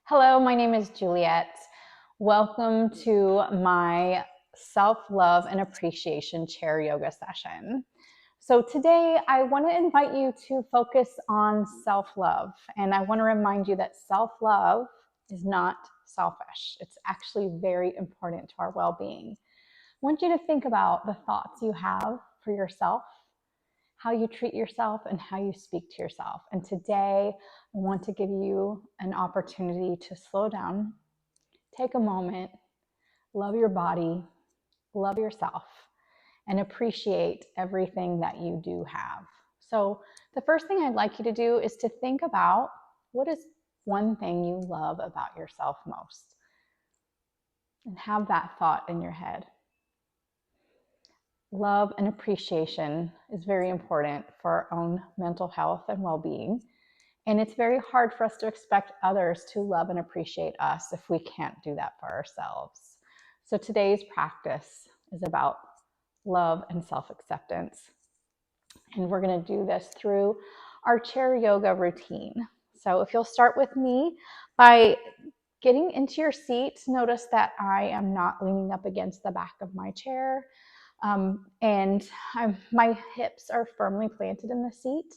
Hello, my name is Juliet. Welcome to my self-love and appreciation chair yoga session. So today I want to invite you to focus on self-love. And I want to remind you that self-love is not selfish. It's actually very important to our well-being. I want you to think about the thoughts you have for yourself, how you treat yourself, and how you speak to yourself. And today, I want to give you an opportunity to slow down, take a moment, love your body, love yourself, and appreciate everything that you do have. So, the first thing I'd like you to do is to think about what is one thing you love about yourself most, and have that thought in your head. Love and appreciation is very important for our own mental health and well-being. And it's very hard for us to expect others to love and appreciate us if we can't do that for ourselves. So today's practice is about love and self-acceptance. And we're going to do this through our chair yoga routine. So if you'll start with me by getting into your seat, notice that I am not leaning up against the back of my chair. My hips are firmly planted in the seat.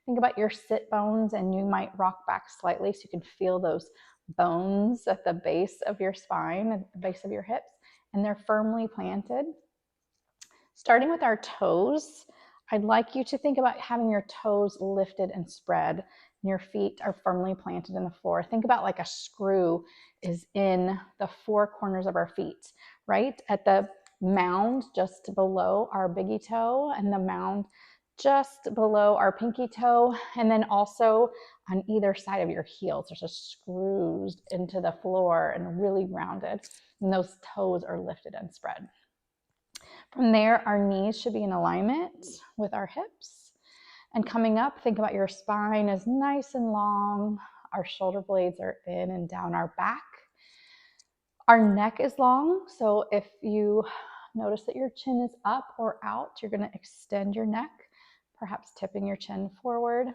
Think about your sit bones, and you might rock back slightly so you can feel those bones at the base of your spine, at the base of your hips, and they're firmly planted. Starting with our toes, I'd like you to think about having your toes lifted and spread, and your feet are firmly planted in the floor. Think about like a screw is in the four corners of our feet, right? At the mound just below our biggie toe, and the mound just below our pinky toe, and then also on either side of your heels. There's just screws into the floor and really rounded, and those toes are lifted and spread. From there, our knees should be in alignment with our hips. And coming up, think about your spine is nice and long. Our shoulder blades are in and down our back. Our neck is long, so if you notice that your chin is up or out, you're going to extend your neck, perhaps tipping your chin forward,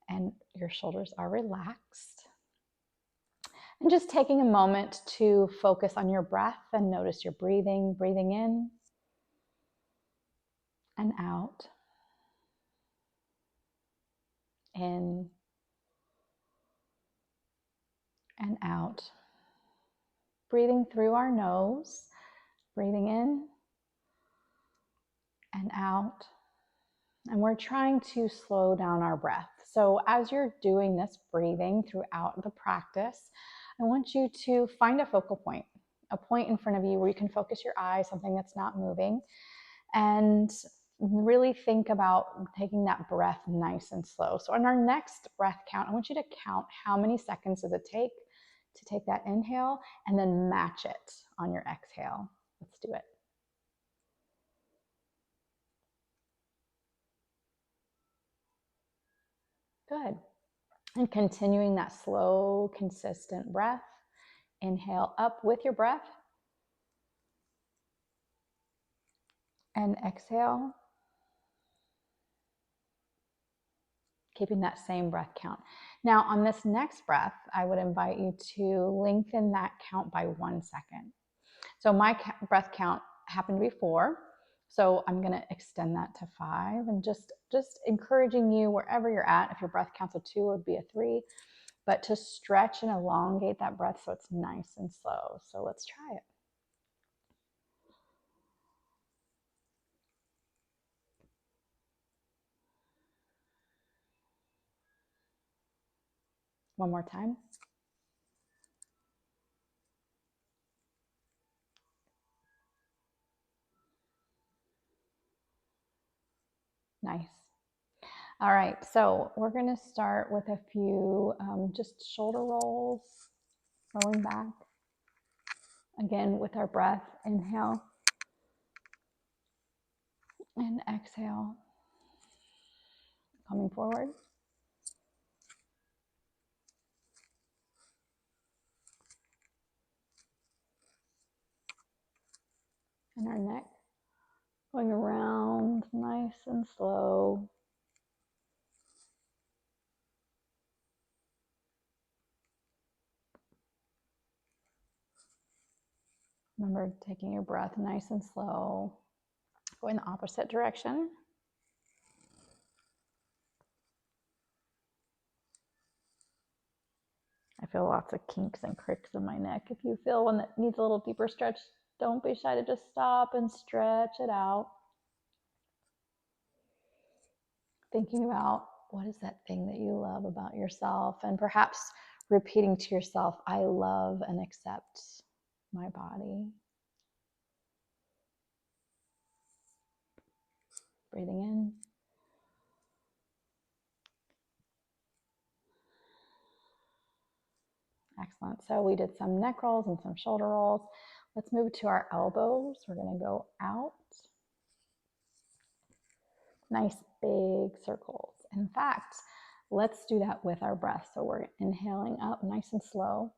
and your shoulders are relaxed. And just taking a moment to focus on your breath and notice your breathing in and out, in and out. Breathing through our nose, breathing in and out. And we're trying to slow down our breath. So as you're doing this breathing throughout the practice, I want you to find a focal point, a point in front of you where you can focus your eyes, something that's not moving, and really think about taking that breath nice and slow. So on our next breath count, I want you to count how many seconds does it take to take that inhale, and then match it on your exhale. Let's do it. Good. And continuing that slow, consistent breath. Inhale up with your breath. And exhale. Keeping that same breath count. Now, on this next breath, I would invite you to lengthen that count by 1 second. So my breath count happened to be 4. So I'm going to extend that to 5, and just encouraging you wherever you're at. If your breath counts a 2, it would be a 3, but to stretch and elongate that breath so it's nice and slow. So let's try it. One more time. Nice. All right, so we're going to start with a few just shoulder rolls, rolling back. Again, with our breath, inhale and exhale, coming forward. And our neck, going around nice and slow. Remember taking your breath nice and slow, going the opposite direction. I feel lots of kinks and cricks in my neck. If you feel one that needs a little deeper stretch, don't be shy to just stop and stretch it out. Thinking about what is that thing that you love about yourself, and perhaps repeating to yourself, I love and accept my body. Breathing in. Excellent. So we did some neck rolls and some shoulder rolls. Let's move to our elbows. We're going to go out. Nice big circles. In fact, let's do that with our breath. So we're inhaling up nice and slow.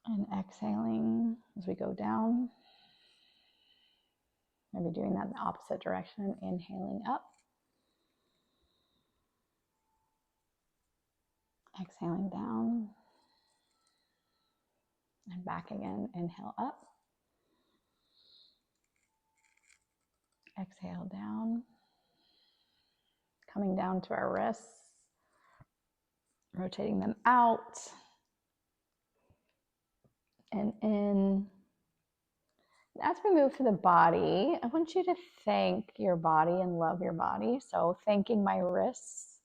And exhaling as we go down. Maybe doing that in the opposite direction. Inhaling up. Exhaling down. And back again. Inhale up. Exhale down. Coming down to our wrists. Rotating them out. And in. As we move to the body, I want you to thank your body and love your body. So thanking my wrists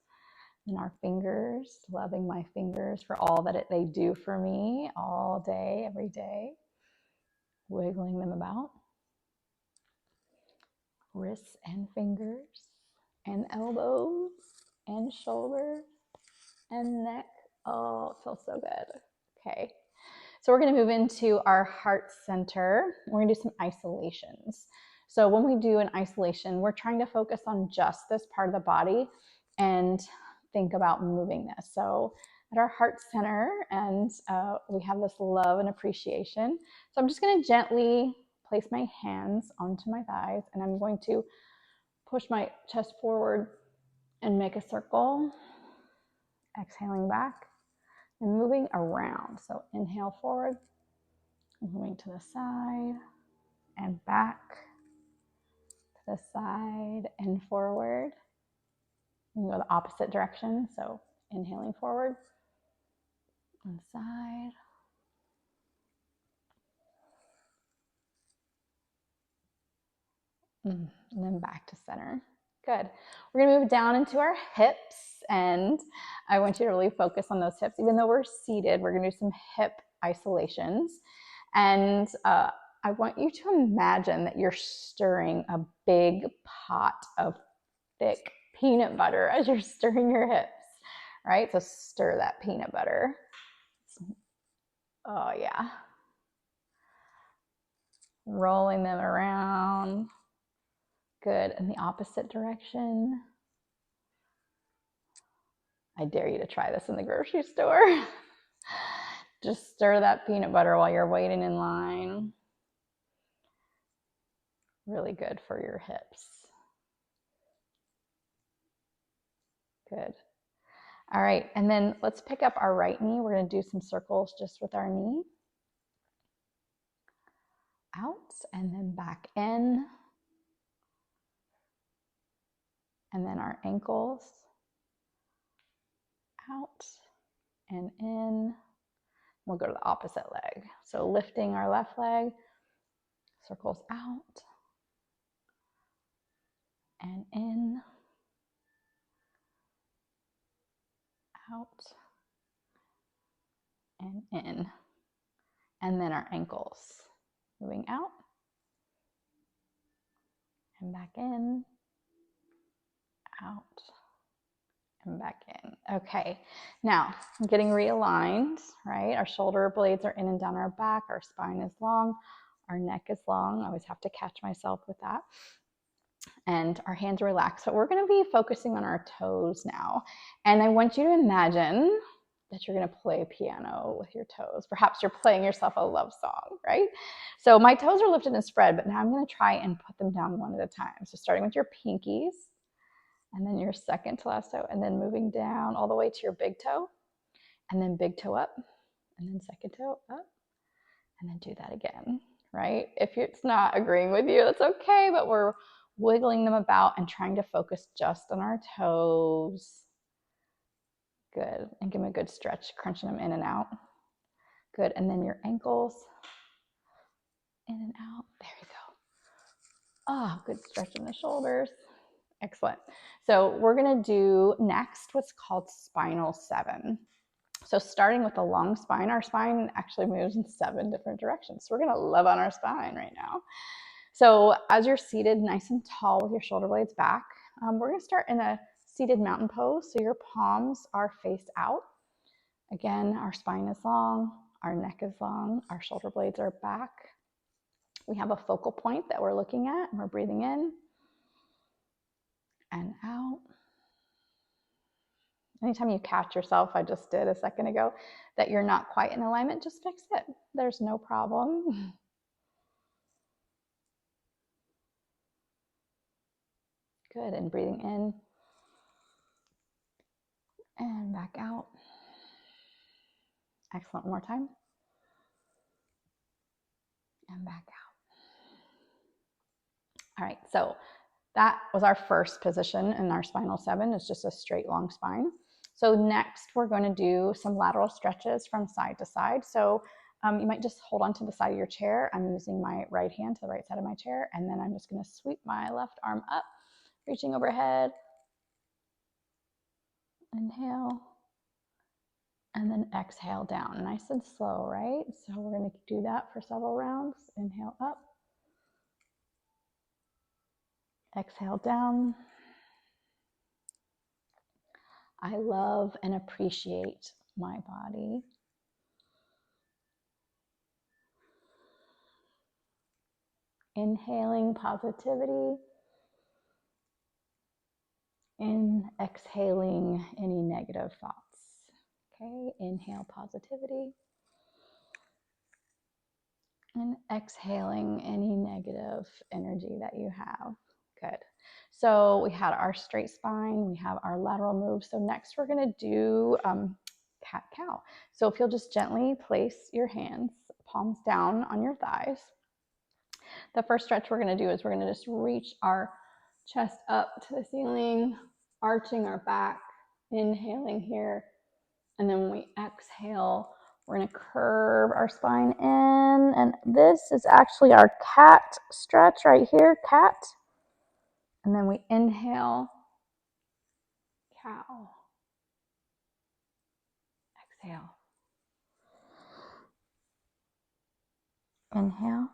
and our fingers, loving my fingers for all that they do for me all day, every day. Wiggling them about. Wrists and fingers and elbows and shoulders and neck. Oh, it feels so good. Okay. So we're going to move into our heart center. We're going to do some isolations. So when we do an isolation, we're trying to focus on just this part of the body and think about moving this. So at our heart center, and we have this love and appreciation. So I'm just going to gently place my hands onto my thighs, and I'm going to push my chest forward and make a circle. Exhaling back. And moving around. So inhale forward, moving to the side and back, to the side and forward. You can go the opposite direction. So inhaling forward and side. And then back to center. Good. We're going to move down into our hips, and I want you to really focus on those hips. Even though we're seated, we're going to do some hip isolations. And I want you to imagine that you're stirring a big pot of thick peanut butter as you're stirring your hips, right? So stir that peanut butter. Oh, yeah. Rolling them around. Good. In the opposite direction. I dare you to try this in the grocery store. Just stir that peanut butter while you're waiting in line. Really good for your hips. Good. All right, and then let's pick up our right knee. We're going to do some circles just with our knee. Out and then back in. And then our ankles. Out and in. We'll go to the opposite leg. So lifting our left leg, circles out and in, out and in. And then our ankles, moving out and back in, out and back in. Okay, now I'm getting realigned, right? Our shoulder blades are in and down our back, our spine is long, our neck is long. I always have to catch myself with that. And our hands are relaxed. So we're going to be focusing on our toes now. And I want you to imagine that you're going to play piano with your toes. Perhaps you're playing yourself a love song, right? So my toes are lifted and spread, but now I'm going to try and put them down one at a time. So starting with your pinkies, and then your second to last toe, and then moving down all the way to your big toe, and then big toe up, and then second toe up, and then do that again, right? If it's not agreeing with you, that's okay, but we're wiggling them about and trying to focus just on our toes. Good. And give them a good stretch, crunching them in and out. Good. And then your ankles in and out. There you go. Ah, good stretch in the shoulders. Excellent. So we're going to do next what's called spinal 7. So starting with the long spine, our spine actually moves in 7 different directions. So we're going to love on our spine right now. So as you're seated nice and tall with your shoulder blades back, we're going to start in a seated mountain pose. So your palms are face out. Again, our spine is long, our neck is long, our shoulder blades are back. We have a focal point that we're looking at, and we're breathing in and out. Anytime you catch yourself, I just did a second ago, that you're not quite in alignment, just fix it. There's no problem. Good, and breathing in and back out. Excellent, one more time. And back out. All right, so that was our first position in our spinal 7. It's just a straight long spine. So next we're going to do some lateral stretches from side to side. So you might just hold on to the side of your chair. I'm using my right hand to the right side of my chair, and then I'm just going to sweep my left arm up, reaching overhead. Inhale, and then exhale down. Nice and slow, right? So we're going to do that for several rounds. Inhale up, exhale down. I love and appreciate my body. Inhaling positivity and exhaling any negative thoughts. Okay, inhale positivity and exhaling any negative energy that you have. Good. So we had our straight spine, we have our lateral move. So next we're going to do cat-cow. So if you'll just gently place your hands, palms down on your thighs. The first stretch we're going to do is we're going to just reach our chest up to the ceiling, arching our back, inhaling here. And then when we exhale, we're going to curve our spine in. And this is actually our cat stretch right here, cat. And then we inhale, cow. Exhale. Inhale.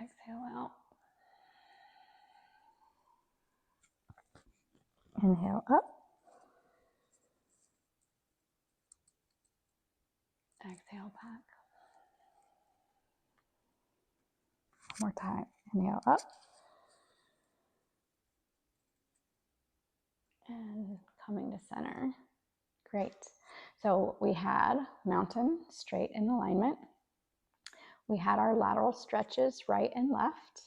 Exhale out. Inhale up. Exhale back. One more time. Inhale up. And coming to center. Great. So we had mountain, straight in alignment. We had our lateral stretches, right and left.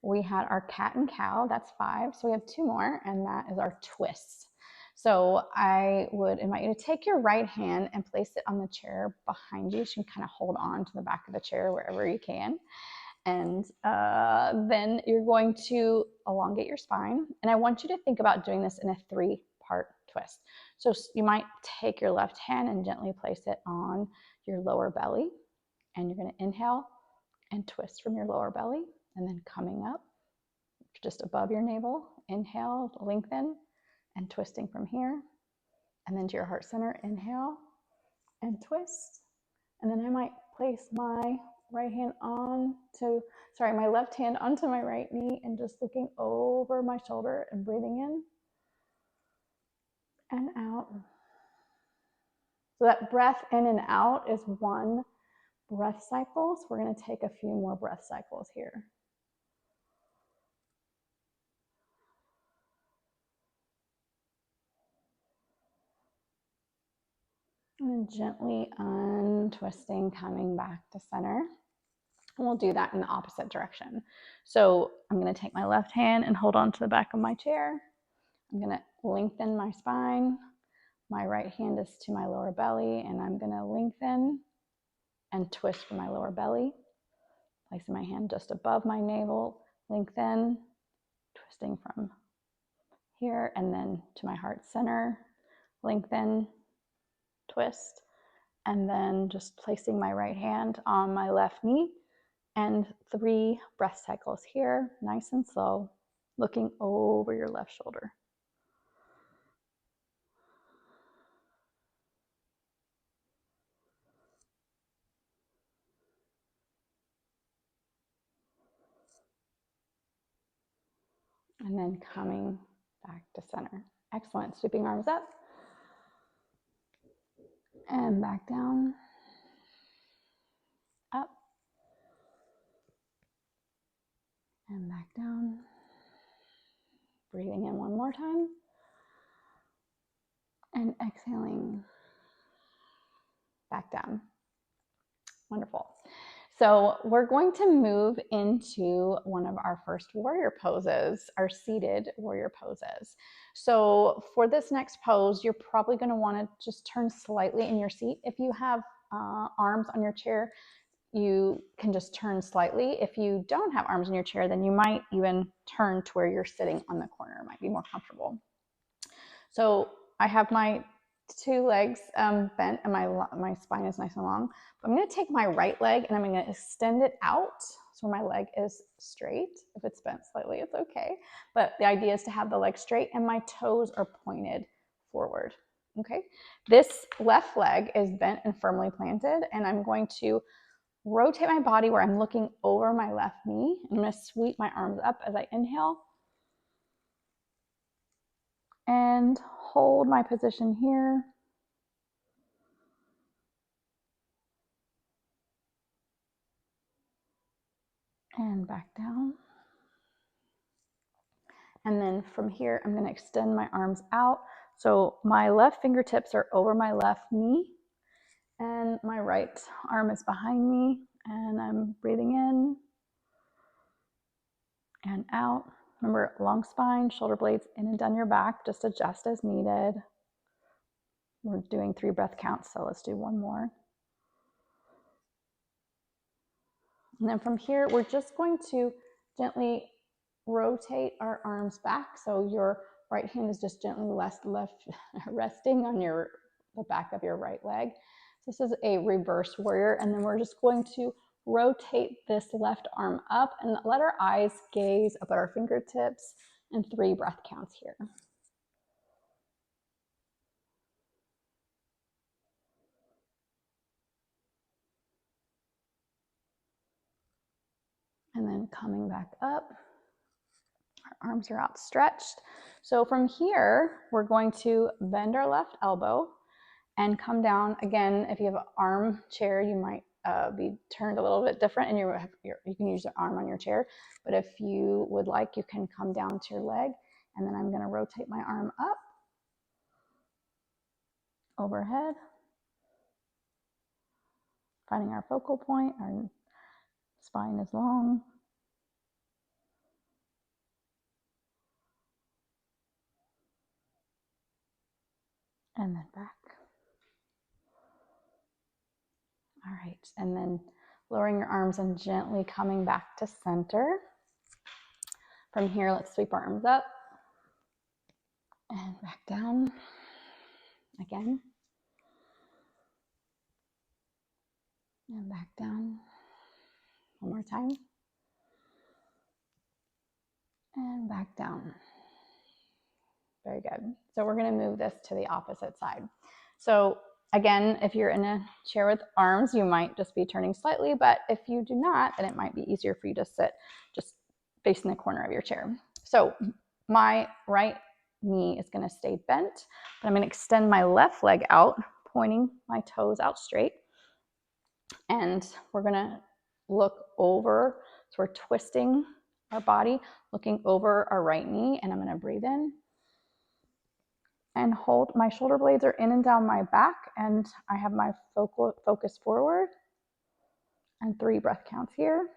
We had our cat and cow, that's 5. So we have 2 more, and that is our twists. So I would invite you to take your right hand and place it on the chair behind you. So you can kind of hold on to the back of the chair wherever you can. And then you're going to elongate your spine. And I want you to think about doing this in a 3-part twist. So you might take your left hand and gently place it on your lower belly. And you're going to inhale and twist from your lower belly. And then coming up just above your navel, inhale, lengthen, and twisting from here. And then to your heart center, inhale and twist. And then I might place my my left hand onto my right knee and just looking over my shoulder and breathing in and out. So that breath in and out is 1 breath cycle. So we're going to take a few more breath cycles here. And then gently untwisting, coming back to center. And we'll do that in the opposite direction. So I'm going to take my left hand and hold on to the back of my chair. I'm going to lengthen my spine, My right hand is to my lower belly, and I'm going to lengthen and twist from my lower belly. Placing my hand just above my navel, lengthen, twisting from here, and then to my heart center, lengthen, twist, and then just placing my right hand on my left knee, and 3 breath cycles here, nice and slow, looking over your left shoulder. And then coming back to center. Excellent. Sweeping arms up and back down, up and back down. Breathing in one more time and exhaling back down. Wonderful. So we're going to move into one of our first warrior poses, our seated warrior poses. So for this next pose, you're probably going to want to just turn slightly in your seat. If you have arms on your chair, you can just turn slightly. If you don't have arms in your chair, then you might even turn to where you're sitting on the corner. It might be more comfortable. So I have my 2 legs bent, and my spine is nice and long. I'm going to take my right leg and I'm going to extend it out so my leg is straight. If it's bent slightly, it's okay. But the idea is to have the leg straight and my toes are pointed forward. Okay. This left leg is bent and firmly planted, and I'm going to rotate my body where I'm looking over my left knee. I'm going to sweep my arms up as I inhale and hold my position here. And back down. And then from here, I'm going to extend my arms out. So my left fingertips are over my left knee, and my right arm is behind me, and I'm breathing in and out. Remember, long spine, shoulder blades in and down your back. Just adjust as needed. We're doing 3 breath counts, so let's do 1 more. And then from here, we're just going to gently rotate our arms back. So your right hand is just gently resting on the back of your right leg. This is a reverse warrior. And then we're just going to rotate this left arm up and let our eyes gaze up at our fingertips, and 3 breath counts here. And then coming back up, our arms are outstretched. So from here, we're going to bend our left elbow and come down. Again, if you have an arm chair, you might be turned a little bit different, and you can use your arm on your chair. But if you would like, you can come down to your leg, and then I'm going to rotate my arm up, overhead, finding our focal point. Our spine is long. And then back. All right, and then lowering your arms and gently coming back to center. From here, let's sweep our arms up and back down again. And back down. One more time. And back down. Very good. So we're going to move this to the opposite side. So again, if you're in a chair with arms, you might just be turning slightly, but if you do not, then it might be easier for you to sit just facing the corner of your chair. So my right knee is going to stay bent, but I'm going to extend my left leg out, pointing my toes out straight. And we're going to look over. So we're twisting our body, looking over our right knee, and I'm going to breathe in and hold. My shoulder blades are in and down my back, and I have my focus forward, and 3 breath counts here.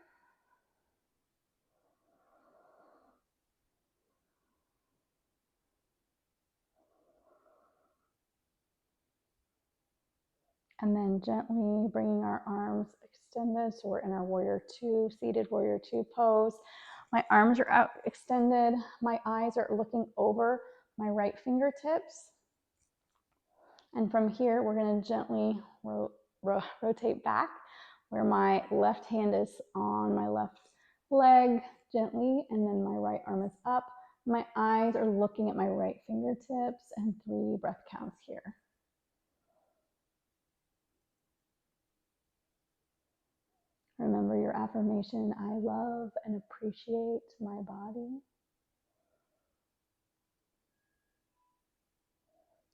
And then gently bringing our arms extended. So we're in our warrior two, seated warrior two pose. My arms are out extended. My eyes are looking over my right fingertips. And from here, we're going to gently rotate back where my left hand is on my left leg gently, and then my right arm is up. My eyes are looking at my right fingertips, and 3 breath counts here. Remember your affirmation, I love and appreciate my body.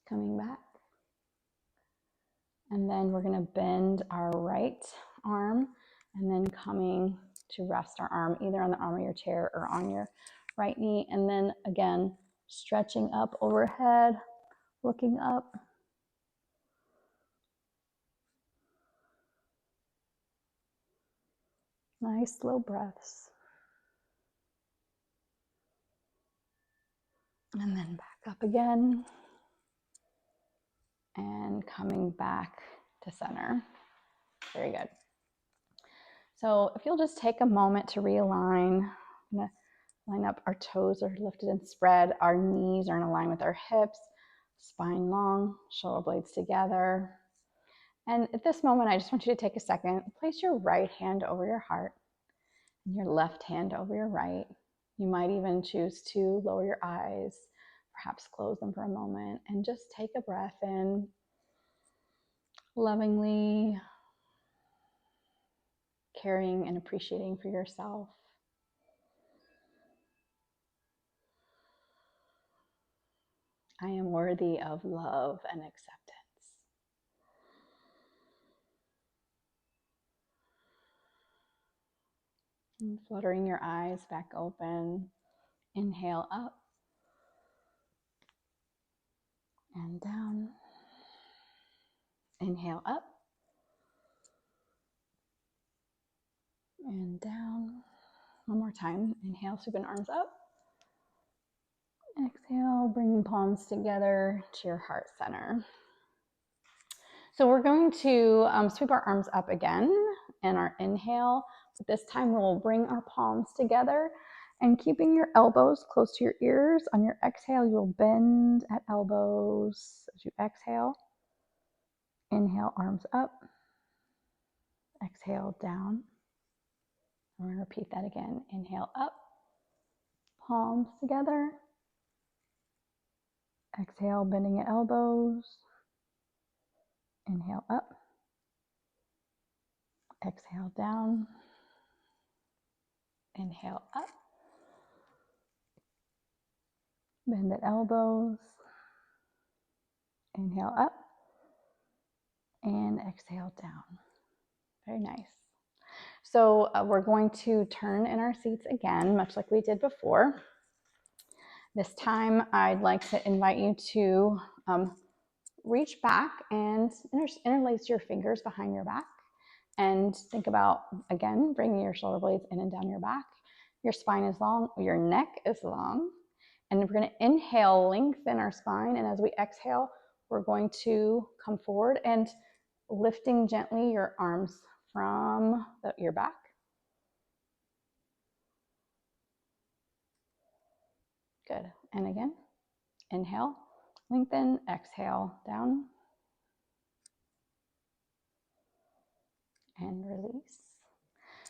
Coming back. And then we're going to bend our right arm and then coming to rest our arm either on the arm of your chair or on your right knee. And then again, stretching up overhead, looking up. Nice slow breaths. And then back up again. And coming back to center. Very good. So if you'll just take a moment to realign, I'm gonna line up, our toes are lifted and spread, our knees are in line with our hips, spine long, shoulder blades together. And at this moment, I just want you to take a second, place your right hand over your heart and your left hand over your right. You might even choose to lower your eyes, perhaps close them for a moment, and just take a breath in lovingly, caring and appreciating for yourself. I am worthy of love and acceptance. And fluttering your eyes back open. Inhale up and down. Inhale up and down. One more time. Inhale, sweeping arms up. Exhale, bringing palms together to your heart center. So we're going to sweep our arms up again in our inhale, but this time we'll bring our palms together and keeping your elbows close to your ears. On your exhale, you'll bend at elbows as you exhale. Inhale, arms up. Exhale, down. I'm going to repeat that again. Inhale, up. Palms together. Exhale, bending at elbows. Inhale, up. Exhale, down. Inhale, up. Bend at elbows. Inhale, up. And exhale, down. Very nice. So we're going to turn in our seats again, much like we did before. This time, I'd like to invite you to reach back and interlace your fingers behind your back and think about, again, bringing your shoulder blades in and down your back. Your spine is long, your neck is long, and we're going to inhale, lengthen our spine, and as we exhale, we're going to come forward and lifting gently your arms from your back. Good. And again, inhale, lengthen, exhale, down, and release.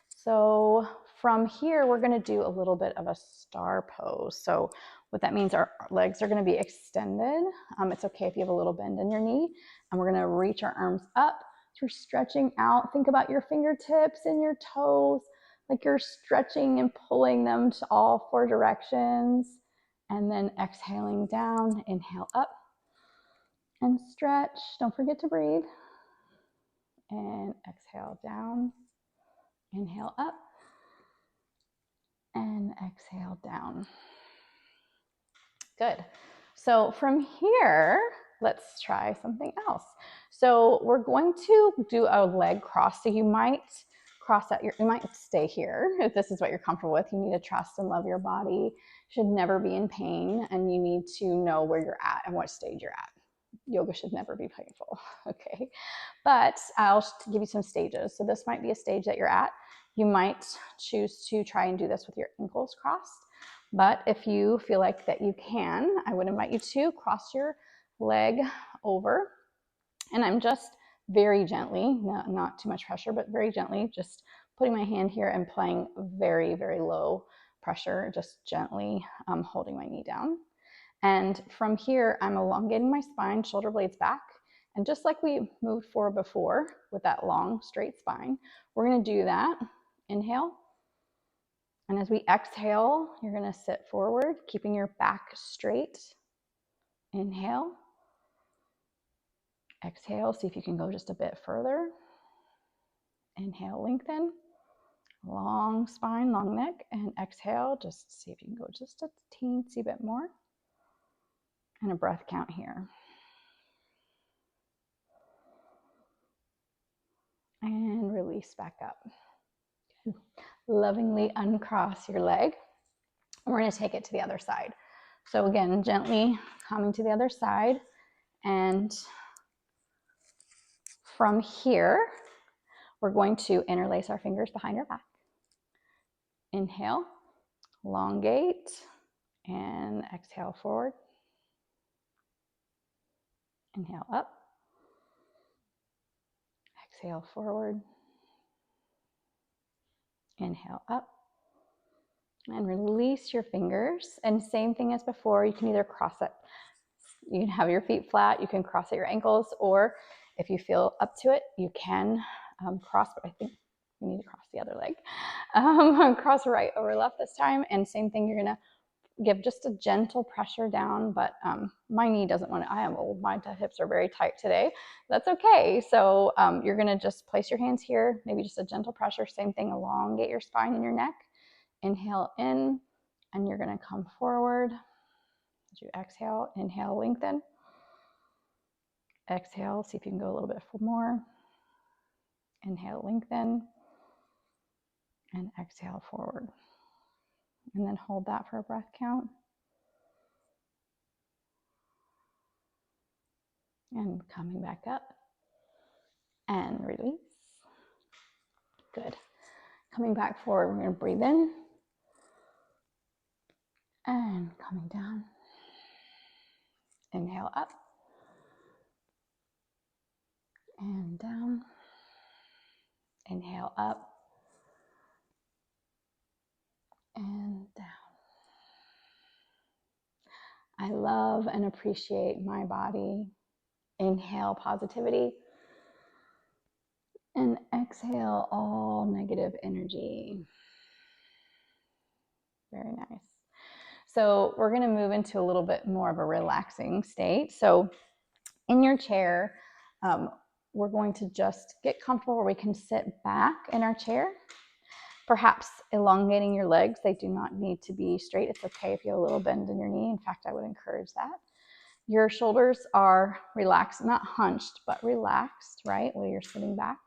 So from here, we're going to do a little bit of a star pose. So what that means, our legs are going to be extended. It's okay if you have a little bend in your knee, and we're going to reach our arms up through stretching out. Think about your fingertips and your toes, like you're stretching and pulling them to all 4 directions. And then exhaling down, inhale up and stretch. Don't forget to breathe. And exhale down, inhale up and exhale down. Good. So from here, let's try something else. So we're going to do a leg cross. So you might cross out you might stay here if this is what you're comfortable with. You need to trust and love your body. You should never be in pain, and you need to know where you're at and what stage you're at. yoga should never be painful. Okay. But I'll give you some stages. So this might be a stage that you're at. You might choose to try and do this with your ankles crossed. But if you feel like that you can, I would invite you to cross your leg over. And I'm just very gently, not too much pressure, but very gently, just putting my hand here and playing very, very low pressure, just gently holding my knee down. And from here, I'm elongating my spine, shoulder blades back. And just like we moved forward before with that long, straight spine, we're going to do that. Inhale. And as we exhale, you're going to sit forward, keeping your back straight. Inhale. Exhale, see if you can go just a bit further. Inhale, lengthen. Long spine, long neck. And exhale, just see if you can go just a teensy bit more. And a breath count here. And release back up. Good. Lovingly uncross your leg. And we're going to take it to the other side. So again, gently coming to the other side. And from here, we're going to interlace our fingers behind our back. Inhale, elongate, and exhale forward. Inhale up. Exhale forward. Inhale up. And release your fingers. And same thing as before, you can either cross it. You can have your feet flat, you can cross at your ankles, or if you feel up to it, you can cross, but I think we need to cross the other leg. Cross right over left this time. And same thing, you're gonna give just a gentle pressure down, but my knee doesn't want to, I am old, my hips are very tight today. That's okay. So you're gonna just place your hands here, maybe just a gentle pressure, same thing, elongate your spine and your neck. Inhale in, and you're gonna come forward. As you exhale, inhale, lengthen. Exhale, see if you can go a little bit more. Inhale, lengthen. And exhale forward. And then hold that for a breath count. And coming back up. And release. Good. Coming back forward, we're going to breathe in. And coming down. Inhale up. And down. Inhale up. And down. I love and appreciate my body. Inhale positivity. And exhale all negative energy. Very nice. So we're going to move into a little bit more of a relaxing state. So in your chair, we're going to just get comfortable where we can sit back in our chair, perhaps elongating your legs. They do not need to be straight. It's okay if you have a little bend in your knee. In fact, I would encourage that. Your shoulders are relaxed, not hunched, but relaxed, right, while you're sitting back.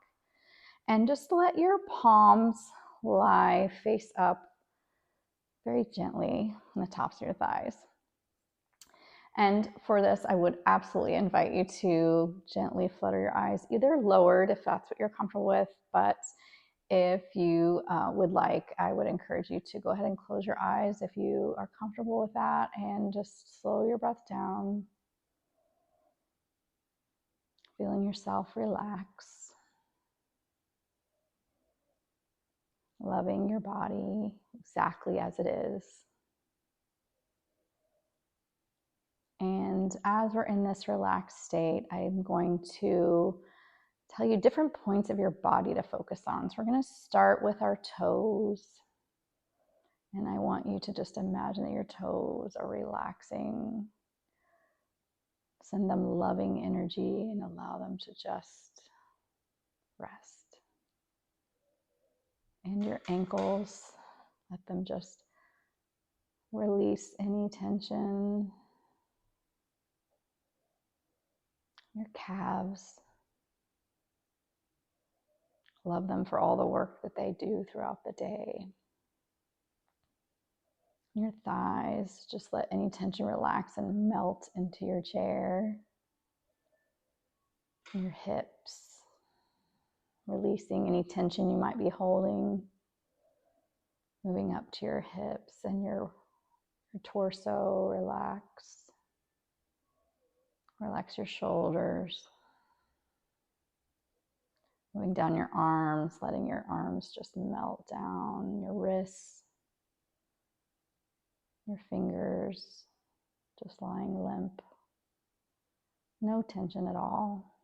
And just let your palms lie face up very gently on the tops of your thighs. And for this, I would absolutely invite you to gently flutter your eyes, either lowered if that's what you're comfortable with, but if you would like, I would encourage you to go ahead and close your eyes if you are comfortable with that, and just slow your breath down, feeling yourself relax, loving your body exactly as it is. And as we're in this relaxed state, I'm going to tell you different points of your body to focus on. So we're going to start with our toes. And I want you to just imagine that your toes are relaxing. Send them loving energy and allow them to just rest. And your ankles, let them just release any tension. Your calves, love them for all the work that they do throughout the day. Your thighs, just let any tension relax and melt into your chair. your hips, releasing any tension you might be holding, moving up to your hips and your torso. Relax your shoulders, moving down your arms, letting your arms just melt down, your wrists, your fingers just lying limp, no tension at all.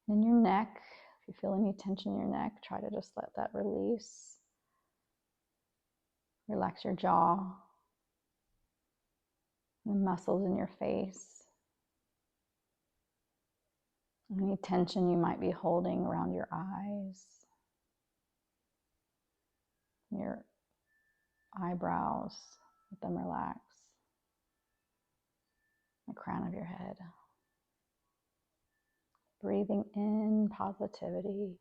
In your neck, if you feel any tension in your neck, try to just let that release. Relax your jaw, the muscles in your face. Any tension you might be holding around your eyes, your eyebrows, let them relax. The crown of your head. Breathing in positivity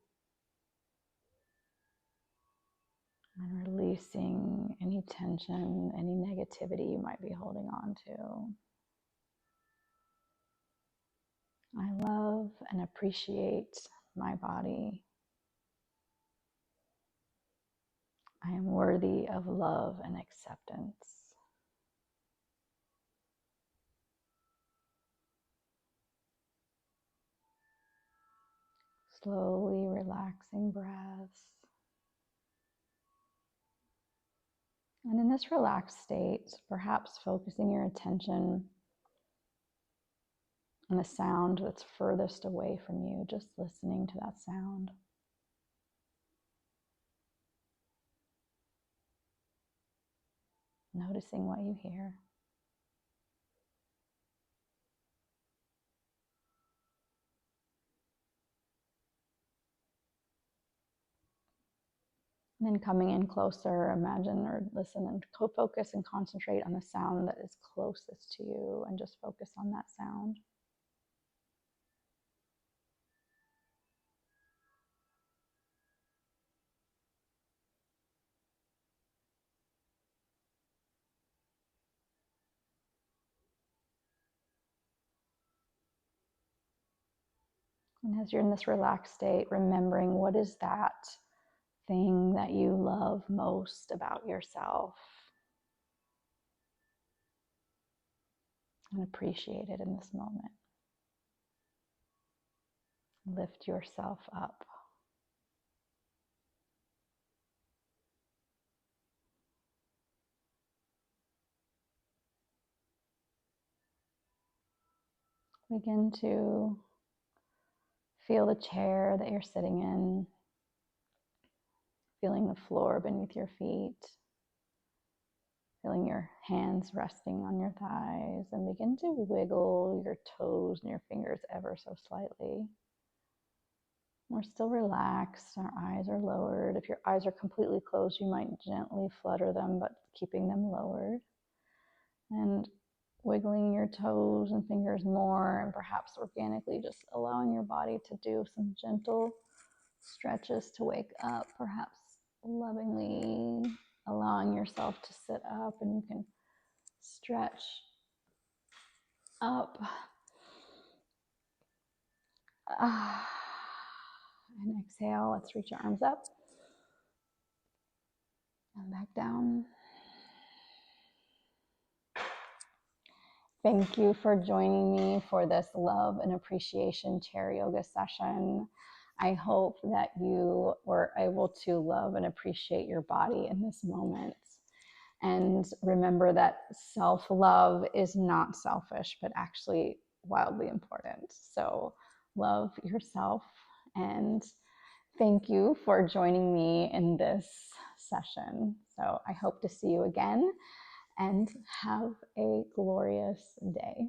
and releasing any tension, any negativity you might be holding on to. I love and appreciate my body. I am worthy of love and acceptance. Slowly relaxing breaths. And in this relaxed state, perhaps focusing your attention on the sound that's furthest away from you, just listening to that sound. Noticing what you hear. And then coming in closer, imagine or listen and focus and concentrate on the sound that is closest to you and just focus on that sound. And as you're in this relaxed state, remembering what is that thing that you love most about yourself and appreciate it in this moment. Lift yourself up. Begin to feel the chair that you're sitting in, feeling the floor beneath your feet, feeling your hands resting on your thighs, and begin to wiggle your toes and your fingers ever so slightly. We're still relaxed, our eyes are lowered. If your eyes are completely closed, you might gently flutter them, but keeping them lowered. And wiggling your toes and fingers more, and perhaps organically just allowing your body to do some gentle stretches to wake up, perhaps lovingly allowing yourself to sit up, and you can stretch up and exhale. Let's reach your arms up and back down. Thank you for joining me for this love and appreciation chair yoga session. I hope that you were able to love and appreciate your body in this moment. And remember that self-love is not selfish, but actually wildly important. So love yourself, and thank you for joining me in this session. So I hope to see you again, and have a glorious day.